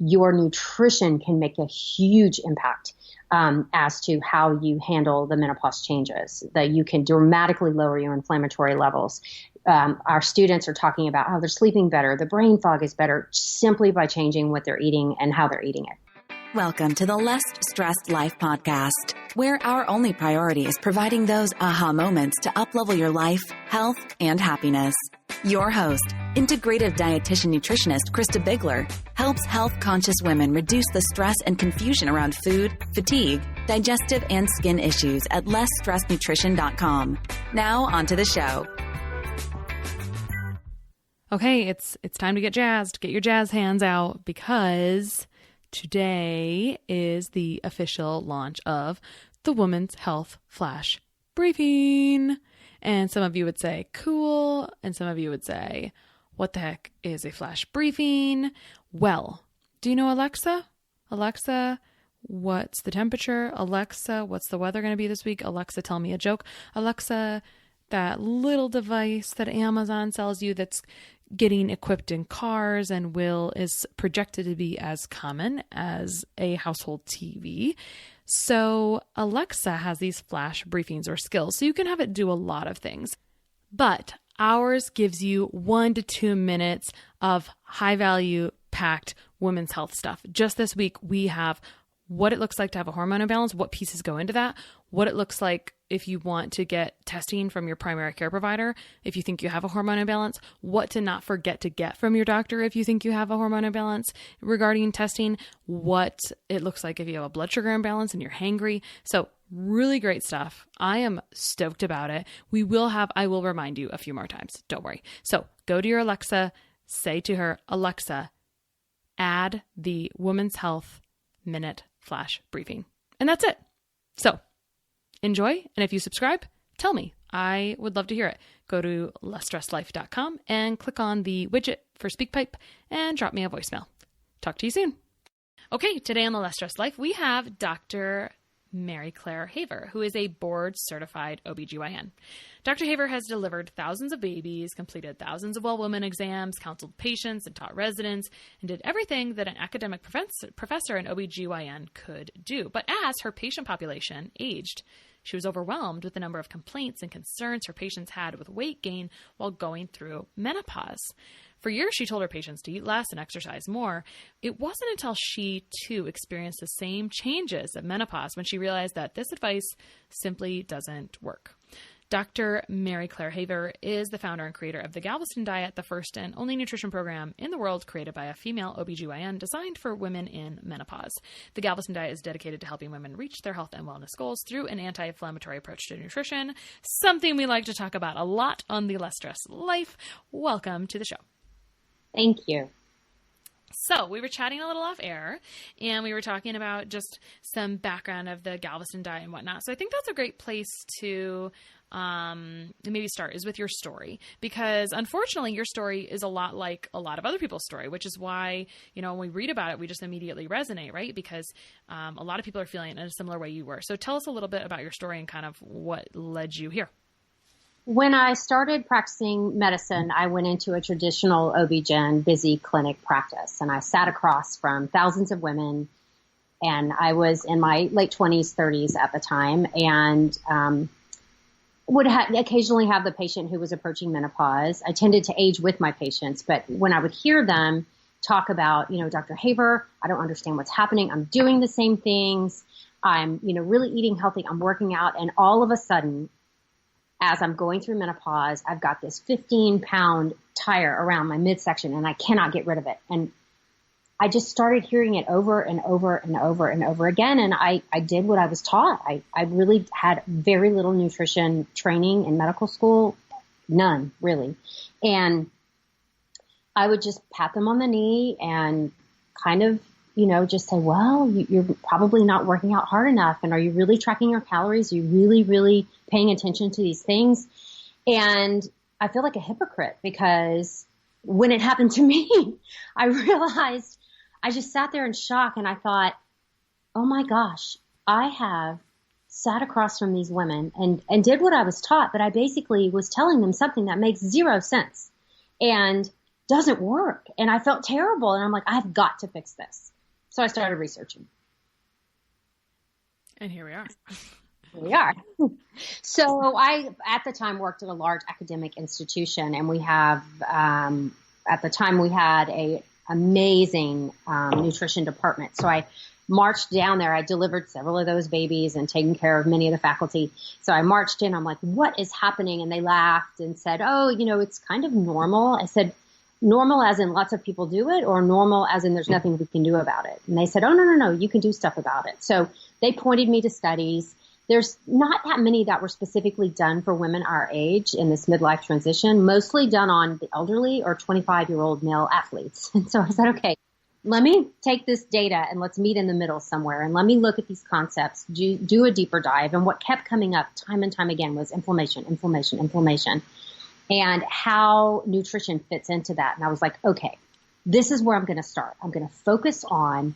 your nutrition can make a huge impact as to how you handle the menopause changes, that you can dramatically lower your inflammatory levels. Our students are talking about how they're sleeping better. The brain fog is better simply by changing what they're eating and how they're eating it. Welcome to the Less Stressed Life podcast, where our only priority is providing those aha moments to uplevel your life, health, and happiness. Your host, integrative dietitian nutritionist Krista Bigler, helps health-conscious women reduce the stress and confusion around food, fatigue, digestive, and skin issues at lessstressednutrition.com. Now, on to the show. Okay, it's time to get jazzed. Get your jazz hands out, because today is the official launch of the Women's Health Flash Briefing. And some of you would say, cool. And some of you would say, what the heck is a flash briefing? Well, do you know Alexa? Alexa, what's the temperature? Alexa, what's the weather going to be this week? Alexa, tell me a joke. Alexa, that little device that Amazon sells you that's getting equipped in cars and is projected to be as common as a household TV. So Alexa has these flash briefings or skills, so you can have it do a lot of things. But ours gives you 1 to 2 minutes of high value packed women's health stuff. Just this week, we have what it looks like to have a hormone imbalance, what pieces go into that, what it looks like if you want to get testing from your primary care provider, if you think you have a hormone imbalance, what to not forget to get from your doctor if you think you have a hormone imbalance regarding testing, what it looks like if you have a blood sugar imbalance and you're hangry. So really great stuff. I am stoked about it. I will remind you a few more times. Don't worry. So go to your Alexa, say to her, Alexa, add the Women's Health Minute Flash Briefing. And that's it. So enjoy. And if you subscribe, tell me. I would love to hear it. Go to lessstressedlife.com and click on the widget for SpeakPipe and drop me a voicemail. Talk to you soon. Okay, today on the Less Stressed Life, we have Dr. Mary Claire Haver, who is a Board Certified OBGYN. Dr. Haver has delivered thousands of babies, completed thousands of well-woman exams, counseled patients, and taught residents, and did everything that an academic professor in OBGYN could do. But as her patient population aged, she was overwhelmed with the number of complaints and concerns her patients had with weight gain while going through menopause. For years, she told her patients to eat less and exercise more. It wasn't until she, too, experienced the same changes at menopause when she realized that this advice simply doesn't work. Dr. Mary Claire Haver is the founder and creator of the Galveston Diet, the first and only nutrition program in the world created by a female OBGYN designed for women in menopause. The Galveston Diet is dedicated to helping women reach their health and wellness goals through an anti-inflammatory approach to nutrition, something we like to talk about a lot on the Less Stressed Life. Welcome to the show. Thank you. So we were chatting a little off air, and we were talking about just some background of the Galveston Diet and whatnot. So I think that's a great place to maybe start is with your story, because unfortunately your story is a lot like a lot of other people's story, which is why, when we read about it, we just immediately resonate, right? Because a lot of people are feeling it in a similar way you were. So tell us a little bit about your story and kind of what led you here. When I started practicing medicine, I went into a traditional OB-GYN busy clinic practice, and I sat across from thousands of women, and I was in my late 20s, 30s at the time, and would occasionally have the patient who was approaching menopause. I tended to age with my patients, but when I would hear them talk about, Dr. Haver, I don't understand what's happening. I'm doing the same things. I'm, really eating healthy. I'm working out. And all of a sudden, as I'm going through menopause, I've got this 15-pound tire around my midsection, and I cannot get rid of it. And I just started hearing it over and over and over and over again. And I did what I was taught. I really had very little nutrition training in medical school, none really. And I would just pat them on the knee and kind of, just say, well, you're probably not working out hard enough. And are you really tracking your calories? Are you really, really paying attention to these things? And I feel like a hypocrite, because when it happened to me, I realized I just sat there in shock, and I thought, oh my gosh, I have sat across from these women and did what I was taught, but I basically was telling them something that makes zero sense and doesn't work. And I felt terrible. And I'm like, I've got to fix this. So I started researching. And here we are. Here we are. So I, at the time, worked at a large academic institution, and we have, at the time, we had a amazing nutrition department. So I marched down there. I delivered several of those babies and taken care of many of the faculty. So I marched in. I'm like, what is happening? And they laughed and said, oh, it's kind of normal. I said, normal as in lots of people do it, or normal as in there's nothing we can do about it? And they said, oh, no, you can do stuff about it. So they pointed me to studies. There's not that many that were specifically done for women our age in this midlife transition, mostly done on the elderly or 25-year-old male athletes. And so I said, okay, let me take this data and let's meet in the middle somewhere, and let me look at these concepts, do a deeper dive. And what kept coming up time and time again was inflammation, and how nutrition fits into that. And I was like, okay, this is where I'm going to start. I'm going to focus on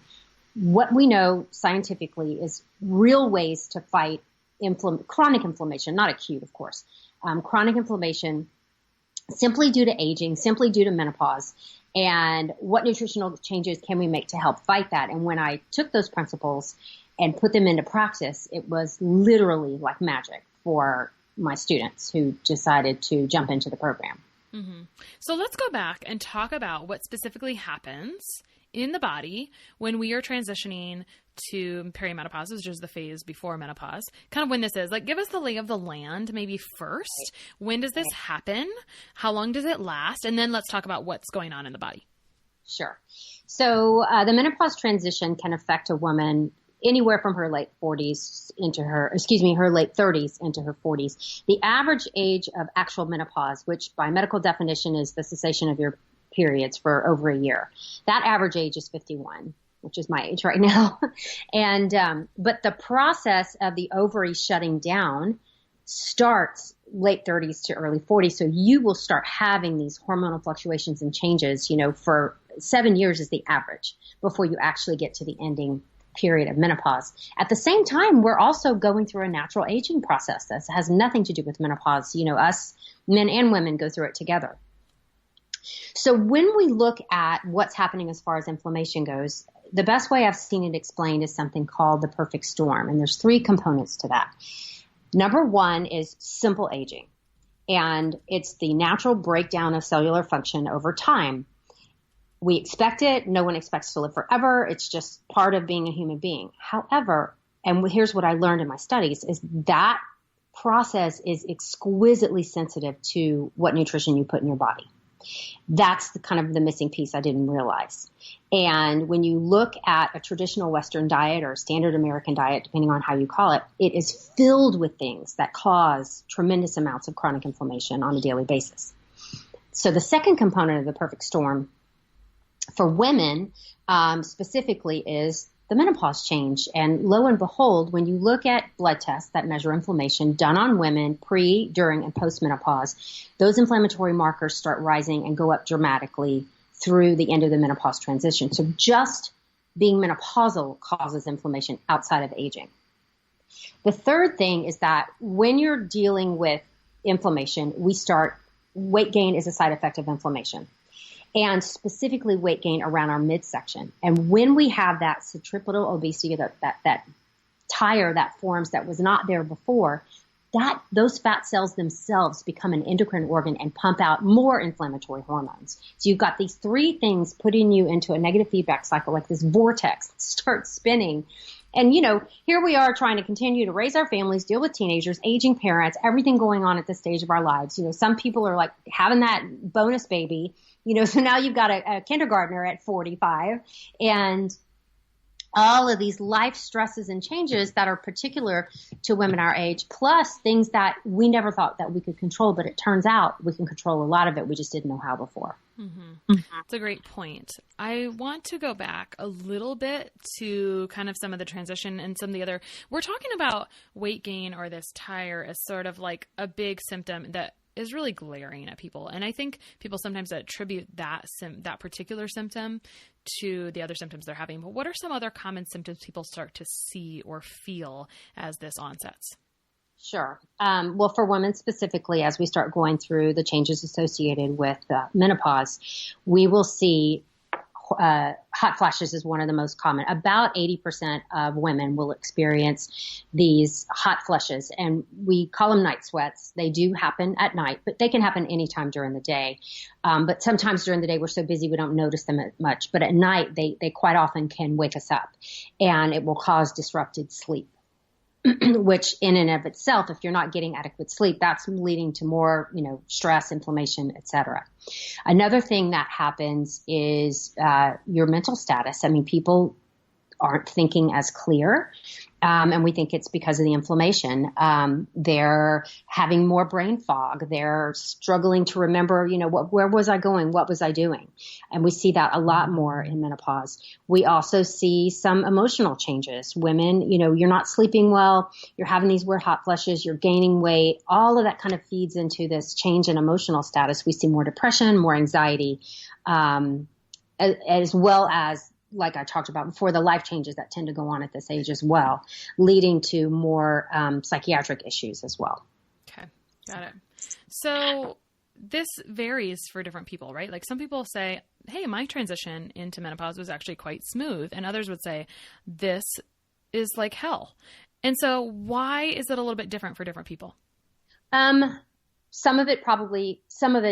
what we know scientifically is real ways to fight chronic inflammation, not acute, of course, chronic inflammation simply due to aging, simply due to menopause, and what nutritional changes can we make to help fight that. And when I took those principles and put them into practice, it was literally like magic for my students who decided to jump into the program. Mm-hmm. So let's go back and talk about what specifically happens in the body when we are transitioning to perimenopause, which is the phase before menopause. Kind of when this is, like, give us the lay of the land maybe first. Right. When does this happen? How long does it last? And then let's talk about what's going on in the body. Sure. So the menopause transition can affect a woman anywhere from her late 40s into her late 30s into her 40s. The average age of actual menopause, which by medical definition is the cessation of your periods for over a year, that average age is 51, which is my age right now. And but the process of the ovaries shutting down starts late 30s to early 40s. So you will start having these hormonal fluctuations and changes, for 7 years is the average before you actually get to the ending period of menopause. At the same time, we're also going through a natural aging process. This has nothing to do with menopause. Us men and women go through it together. So when we look at what's happening as far as inflammation goes, the best way I've seen it explained is something called the perfect storm. And there's 3 components to that. Number 1 is simple aging. And it's the natural breakdown of cellular function over time. We expect it. No one expects to live forever. It's just part of being a human being. However, and here's what I learned in my studies, is that process is exquisitely sensitive to what nutrition you put in your body. That's the kind of the missing piece I didn't realize. And when you look at a traditional Western diet or standard American diet, depending on how you call it, it is filled with things that cause tremendous amounts of chronic inflammation on a daily basis. So the second component of the perfect storm for women specifically is the menopause change. And lo and behold, when you look at blood tests that measure inflammation done on women pre, during, and post-menopause, those inflammatory markers start rising and go up dramatically through the end of the menopause transition. So just being menopausal causes inflammation outside of aging. The third thing is that when you're dealing with inflammation, weight gain is a side effect of inflammation. And specifically weight gain around our midsection. And when we have that centripetal obesity, that tire that forms that was not there before, those fat cells themselves become an endocrine organ and pump out more inflammatory hormones. So you've got these 3 things putting you into a negative feedback cycle, like this vortex that starts spinning. And, here we are trying to continue to raise our families, deal with teenagers, aging parents, everything going on at this stage of our lives. Some people are like having that bonus baby, so now you've got a kindergartner at 45 and all of these life stresses and changes that are particular to women our age, plus things that we never thought that we could control. But it turns out we can control a lot of it. We just didn't know how before. Mm-hmm. That's a great point. I want to go back a little bit to kind of some of the transition and some of the other, we're talking about weight gain or this tire as sort of like a big symptom that is really glaring at people. And I think people sometimes attribute that particular symptom to the other symptoms they're having. But what are some other common symptoms people start to see or feel as this onsets? Sure. Well, for women specifically, as we start going through the changes associated with menopause, we will see hot flashes is one of the most common. About 80% of women will experience these hot flushes, and we call them night sweats. They do happen at night, but they can happen anytime during the day. But sometimes during the day, we're so busy we don't notice them much. But at night, they quite often can wake us up, and it will cause disrupted sleep. Which in and of itself, if you're not getting adequate sleep, that's leading to more, stress, inflammation, et cetera. Another thing that happens is your mental status. I mean, people aren't thinking as clear. And we think it's because of the inflammation. They're having more brain fog. They're struggling to remember, where was I going? What was I doing? And we see that a lot more in menopause. We also see some emotional changes. Women, you're not sleeping well. You're having these weird hot flushes. You're gaining weight. All of that kind of feeds into this change in emotional status. We see more depression, more anxiety, as well as, like I talked about before, the life changes that tend to go on at this age as well, leading to more psychiatric issues as well. Okay, got it. So this varies for different people, right? Like some people say, hey, my transition into menopause was actually quite smooth. And others would say, this is like hell. And so why is it a little bit different for different people? Some of it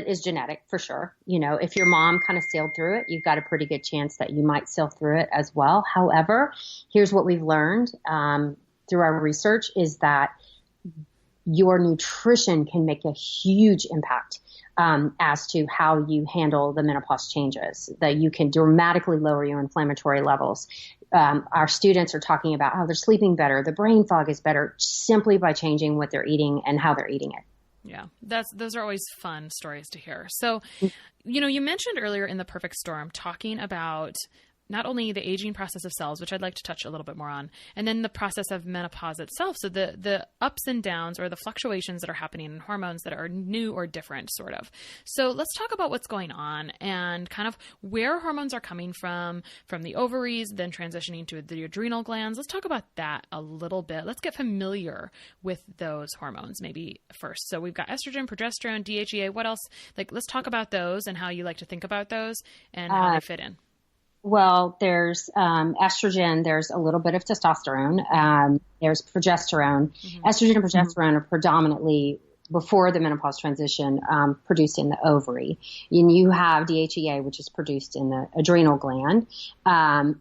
is genetic for sure. If your mom kind of sailed through it, you've got a pretty good chance that you might sail through it as well. However, here's what we've learned through our research is that your nutrition can make a huge impact as to how you handle the menopause changes, that you can dramatically lower your inflammatory levels. Our students are talking about how they're sleeping better. The brain fog is better simply by changing what they're eating and how they're eating it. Yeah, those are always fun stories to hear. So, you mentioned earlier in The Perfect Storm talking about not only the aging process of cells, which I'd like to touch a little bit more on, and then the process of menopause itself. So the ups and downs or the fluctuations that are happening in hormones that are new or different, sort of. So let's talk about what's going on and kind of where hormones are coming from the ovaries, then transitioning to the adrenal glands. Let's talk about that a little bit. Let's get familiar with those hormones maybe first. So we've got estrogen, progesterone, DHEA. What else? Let's talk about those and how you like to think about those and how they fit in. Well, there's estrogen, there's a little bit of testosterone, there's progesterone. Mm-hmm. Estrogen and progesterone are predominantly, before the menopause transition, produced in the ovary. And you have DHEA, which is produced in the adrenal gland. I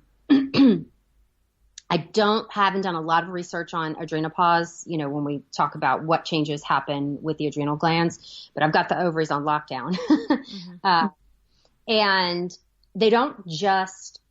haven't done a lot of research on adrenopause, when we talk about what changes happen with the adrenal glands, but I've got the ovaries on lockdown. Mm-hmm. And they don't just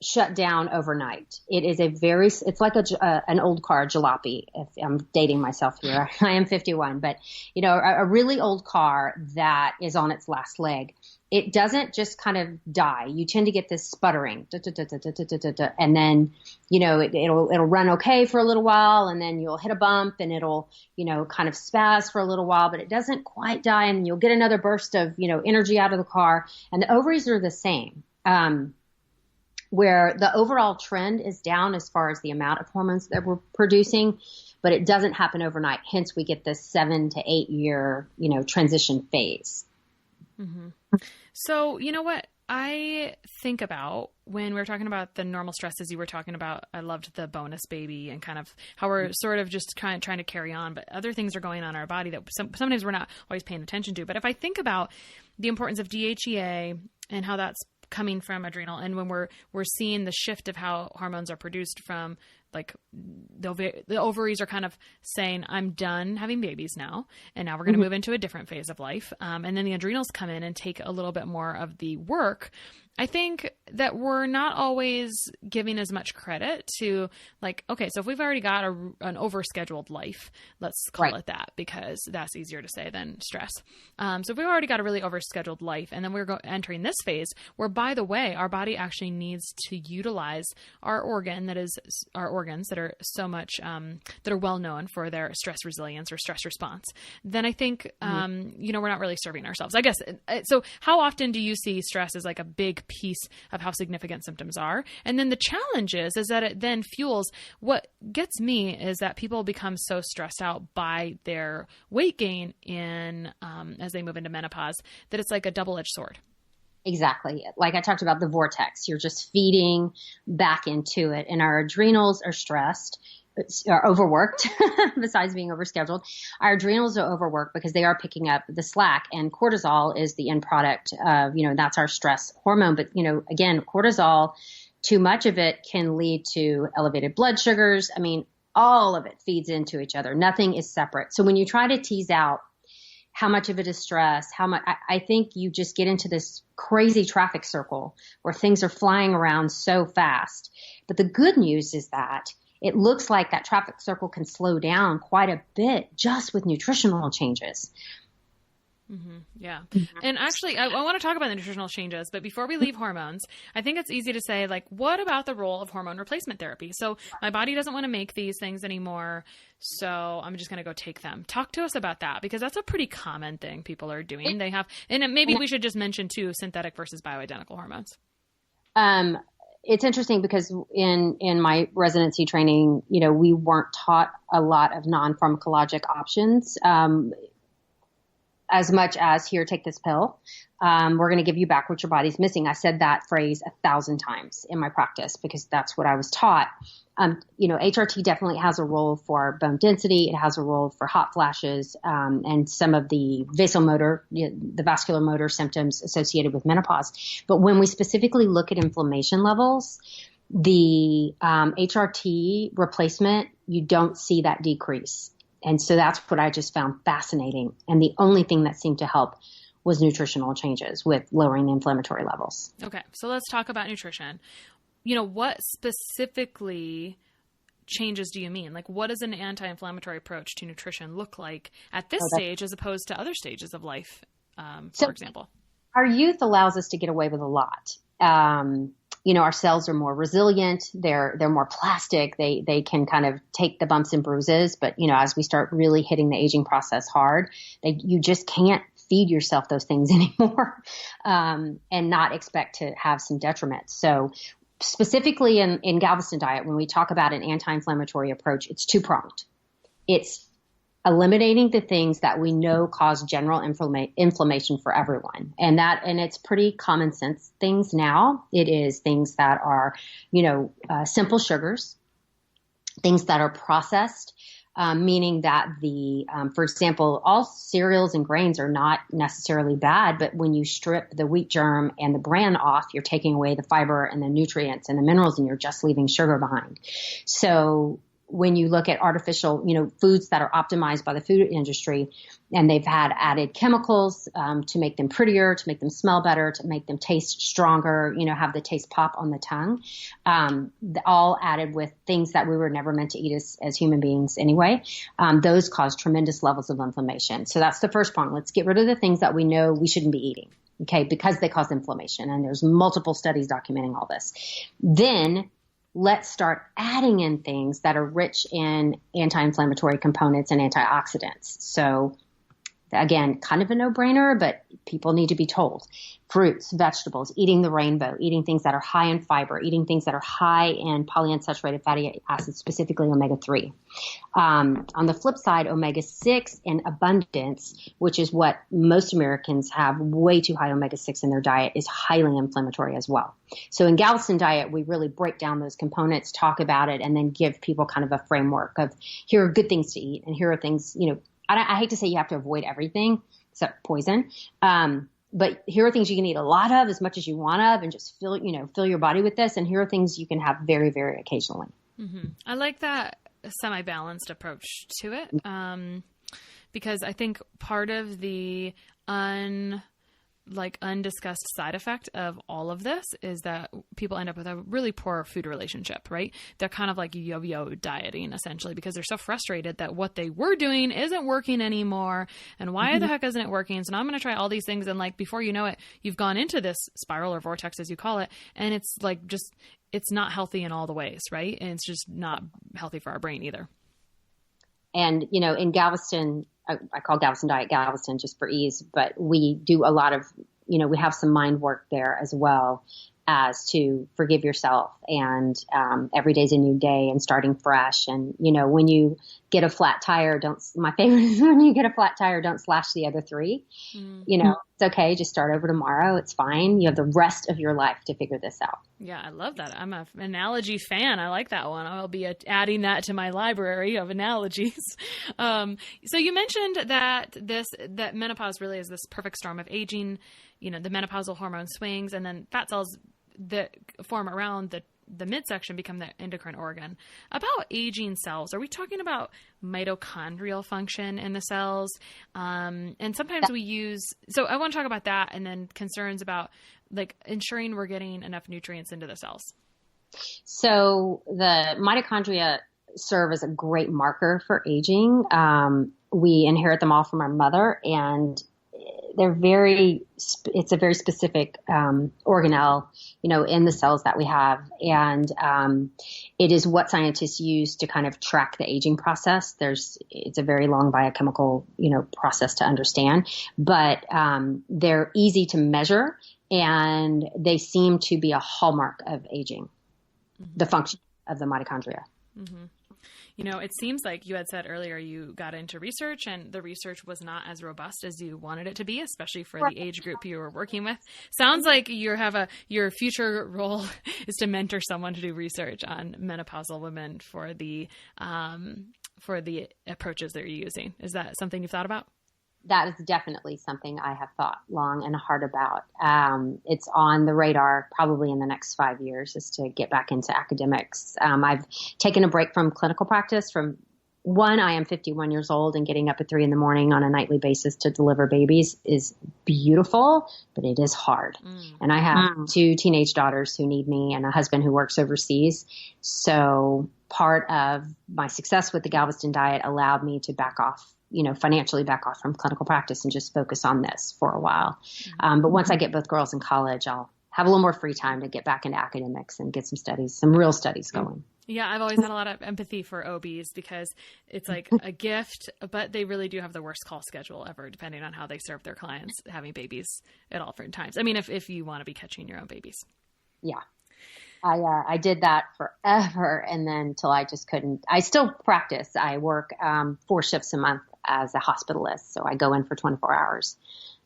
shut down overnight. It's like an old car, jalopy, if I'm dating myself here. I am 51, but a really old car that is on its last leg. It doesn't just kind of die. You tend to get this sputtering, and then, it'll run okay for a little while, and then you'll hit a bump and it'll, kind of spaz for a little while, but it doesn't quite die. And you'll get another burst of, energy out of the car. And the ovaries are the same, where the overall trend is down as far as the amount of hormones that we're producing, but it doesn't happen overnight. Hence we get this 7 to 8 year, transition phase. Mm-hmm. So, you know what I think about when we're talking about the normal stresses you were talking about? I loved the bonus baby and kind of how we're sort of just trying to carry on, but other things are going on in our body that sometimes we're not always paying attention to. But if I think about the importance of DHEA and how that's coming from adrenal, and when we're seeing the shift of how hormones are produced from the ovaries are kind of saying, I'm done having babies now, and now we're going to move into a different phase of life. And then the adrenals come in and take a little bit more of the work. I think that we're not always giving as much credit to okay, so if we've already got an overscheduled life, let's call it that, because that's easier to say than stress. So if we've already got a really overscheduled life, and then we're entering this phase where, by the way, our body actually needs to utilize our organs that are so much, that are well known for their stress resilience or stress response, then I think, we're not really serving ourselves, I guess. So how often do you see stress as a big piece of how significant symptoms are? And then the challenge is that it then fuels. What gets me is that people become so stressed out by their weight gain as they move into menopause, that it's like a double-edged sword. Exactly. Like I talked about the vortex, you're just feeding back into it, and our adrenals are stressed, are overworked besides being overscheduled. Our adrenals are overworked because they are picking up the slack, and cortisol is the end product of, that's our stress hormone. But, again, cortisol, too much of it can lead to elevated blood sugars. I mean, all of it feeds into each other. Nothing is separate. So when you try to tease out how much of it is stress, how much, I think you just get into this crazy traffic circle where things are flying around so fast. But the good news is that it looks like that traffic circle can slow down quite a bit just with nutritional changes. Mm-hmm. Yeah. And actually, I want to talk about the nutritional changes, but before we leave hormones, I think it's easy to say, like, what about the role of hormone replacement therapy? So my body doesn't want to make these things anymore, so I'm just going to go take them. Talk to us about that, because that's a pretty common thing people are doing. They have, and maybe we should just mention too, synthetic versus bioidentical hormones. It's interesting because in my residency training, we weren't taught a lot of non-pharmacologic options. As much as, here, take this pill. We're going to give you back what your body's missing. I said that phrase 1,000 times in my practice because that's what I was taught. HRT definitely has a role for bone density. It has a role for hot flashes, and some of the vasomotor, the vascular motor symptoms associated with menopause. But when we specifically look at inflammation levels, the HRT replacement, you don't see that decrease. And so that's what I just found fascinating. And the only thing that seemed to help was nutritional changes with lowering the inflammatory levels. Okay. So let's talk about nutrition. What specifically changes do you mean? Like, what does an anti-inflammatory approach to nutrition look like at this stage as opposed to other stages of life, for example? Our youth allows us to get away with a lot. Our cells are more resilient. They're more plastic. They can kind of take the bumps and bruises. But, as we start really hitting the aging process hard, you just can't feed yourself those things anymore, and not expect to have some detriment. So specifically in Galveston Diet, when we talk about an anti-inflammatory approach, it's two-pronged. It's eliminating the things that we know cause general inflammation for everyone. And it's pretty common sense things now. It is things that are, simple sugars, things that are processed, meaning that for example, all cereals and grains are not necessarily bad, but when you strip the wheat germ and the bran off, you're taking away the fiber and the nutrients and the minerals, and you're just leaving sugar behind. So when you look at artificial, foods that are optimized by the food industry, and they've had added chemicals to make them prettier, to make them smell better, to make them taste stronger, have the taste pop on the tongue, all added with things that we were never meant to eat as human beings anyway. Those cause tremendous levels of inflammation. So that's the first prong. Let's get rid of the things that we know we shouldn't be eating, okay, because they cause inflammation. And there's multiple studies documenting all this. Then let's start adding in things that are rich in anti-inflammatory components and antioxidants. So again, kind of a no-brainer, but people need to be told. Fruits, vegetables, eating the rainbow, eating things that are high in fiber, eating things that are high in polyunsaturated fatty acids, specifically omega-3. On the flip side, omega-6 in abundance, which is what most Americans have way too high omega-6 in their diet, is highly inflammatory as well. So in Galveston Diet, we really break down those components, talk about it, and then give people kind of a framework of, here are good things to eat, and here are things, I hate to say you have to avoid everything except poison. But here are things you can eat a lot of, as much as you want of, and just fill your body with this. And here are things you can have very, very occasionally. Mm-hmm. I like that semi-balanced approach to it. Because I think part of the undiscussed side effect of all of this is that people end up with a really poor food relationship, right? They're kind of like yo-yo dieting essentially, because they're so frustrated that what they were doing isn't working anymore. And why the heck isn't it working? So now I'm going to try all these things. And before you know it, you've gone into this spiral or vortex, as you call it. And it's it's not healthy in all the ways, right? And it's just not healthy for our brain either. And, in Galveston, I call Galveston Diet Galveston just for ease, but we do a lot of, we have some mind work there as well as to forgive yourself, and every day's a new day and starting fresh. And, when you get a flat tire, my favorite is when you get a flat tire, don't slash the other 3. You know, it's okay. Just start over tomorrow. It's fine. You have the rest of your life to figure this out. Yeah, I love that. I'm an analogy fan. I like that one. I'll be adding that to my library of analogies. So you mentioned that menopause really is this perfect storm of aging, you know, the menopausal hormone swings, and then fat cells that form around the midsection become the endocrine organ. About aging cells, are we talking about mitochondrial function in the cells? And sometimes so I want to talk about that, and then concerns about like ensuring we're getting enough nutrients into the cells. So the mitochondria serve as a great marker for aging. We inherit them all from our mother, and it's a very specific organelle, you know, in the cells that we have. And it is what scientists use to kind of track the aging process. It's a very long biochemical, you know, process to understand, but they're easy to measure, and they seem to be a hallmark of aging, the function of the mitochondria. Mm-hmm. You know, it seems like you had said earlier you got into research, and the research was not as robust as you wanted it to be, especially for the age group you were working with. Sounds like your future role is to mentor someone to do research on menopausal women for the approaches that you're using. Is that something you've thought about? That is definitely something I have thought long and hard about. It's on the radar probably in the next 5 years, is to get back into academics. I've taken a break from clinical practice. I am 51 years old, and getting up at 3 a.m. on a nightly basis to deliver babies is beautiful, but it is hard. And I have 2 teenage daughters who need me and a husband who works overseas. So part of my success with the Galveston Diet allowed me to back off, you know, financially back off from clinical practice and just focus on this for a while. But once I get both girls in college, I'll have a little more free time to get back into academics and get some real studies going. Yeah, I've always had a lot of empathy for OBs because it's like a gift, but they really do have the worst call schedule ever, depending on how they serve their clients, having babies at all different times. I mean, if you want to be catching your own babies. Yeah. I did that forever, and then till I just couldn't. I still practice. I work 4 shifts a month as a hospitalist. So I go in for 24 hours,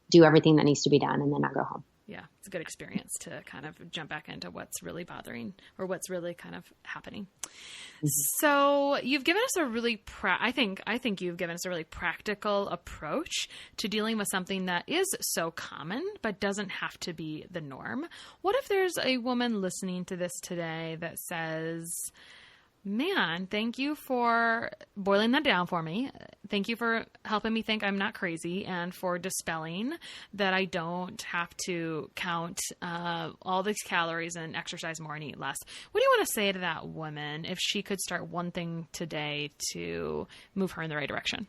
do everything that needs to be done, and then I go home. Yeah, it's a good experience to kind of jump back into what's really bothering or what's really kind of happening. Mm-hmm. So you've given us a really, I think you've given us a really practical approach to dealing with something that is so common, but doesn't have to be the norm. What if there's a woman listening to this today that says, man, thank you for boiling that down for me. Thank you for helping me think I'm not crazy, and for dispelling that I don't have to count all these calories and exercise more and eat less. What do you want to say to that woman if she could start one thing today to move her in the right direction?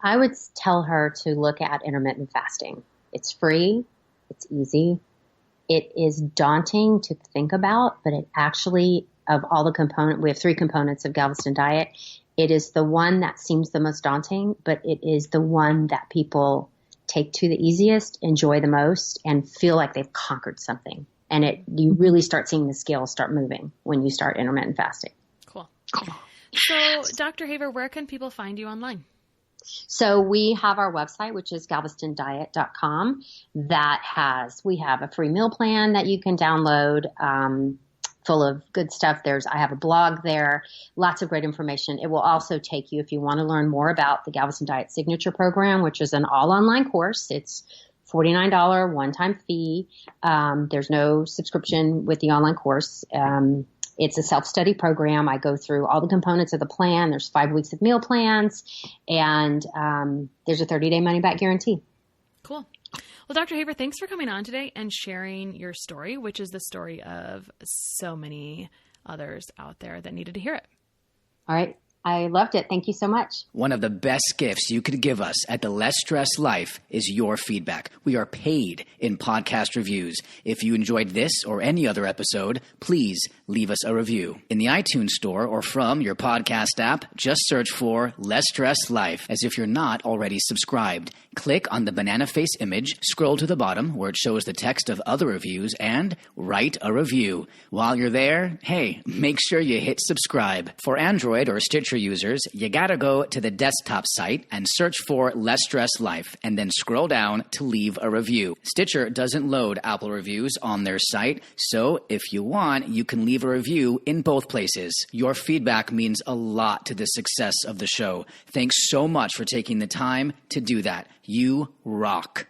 I would tell her to look at intermittent fasting. It's free. It's easy. It is daunting to think about, but it actually, of all the components, we have 3 components of Galveston Diet. It is the one that seems the most daunting, but it is the one that people take to the easiest, enjoy the most, and feel like they've conquered something. And you really start seeing the scales start moving when you start intermittent fasting. Cool. So, Dr. Haver, where can people find you online? So we have our website, which is galvestondiet.com. We have a free meal plan that you can download, full of good stuff. I have a blog there, lots of great information. It will also take you, if you want to learn more about the Galveston Diet Signature Program, which is an all online course. It's $49 one-time fee. There's no subscription with the online course. It's a self-study program. I go through all the components of the plan. There's 5 weeks of meal plans, and there's a 30-day money-back guarantee. Cool. Well, Dr. Haver, thanks for coming on today and sharing your story, which is the story of so many others out there that needed to hear it. All right. I loved it. Thank you so much. One of the best gifts you could give us at the Less Stress Life is your feedback. We are paid in podcast reviews. If you enjoyed this or any other episode, please leave us a review. In the iTunes store or from your podcast app, just search for Less Stress Life as if you're not already subscribed. Click on the banana face image, scroll to the bottom where it shows the text of other reviews, and write a review. While you're there, hey, make sure you hit subscribe. For Android or Stitcher Stitcher users, you gotta go to the desktop site and search for Less Stress Life, and then scroll down to leave a review. Stitcher doesn't load Apple reviews on their site, so if you want, you can leave a review in both places. Your feedback means a lot to the success of the show. Thanks so much for taking the time to do that. You rock.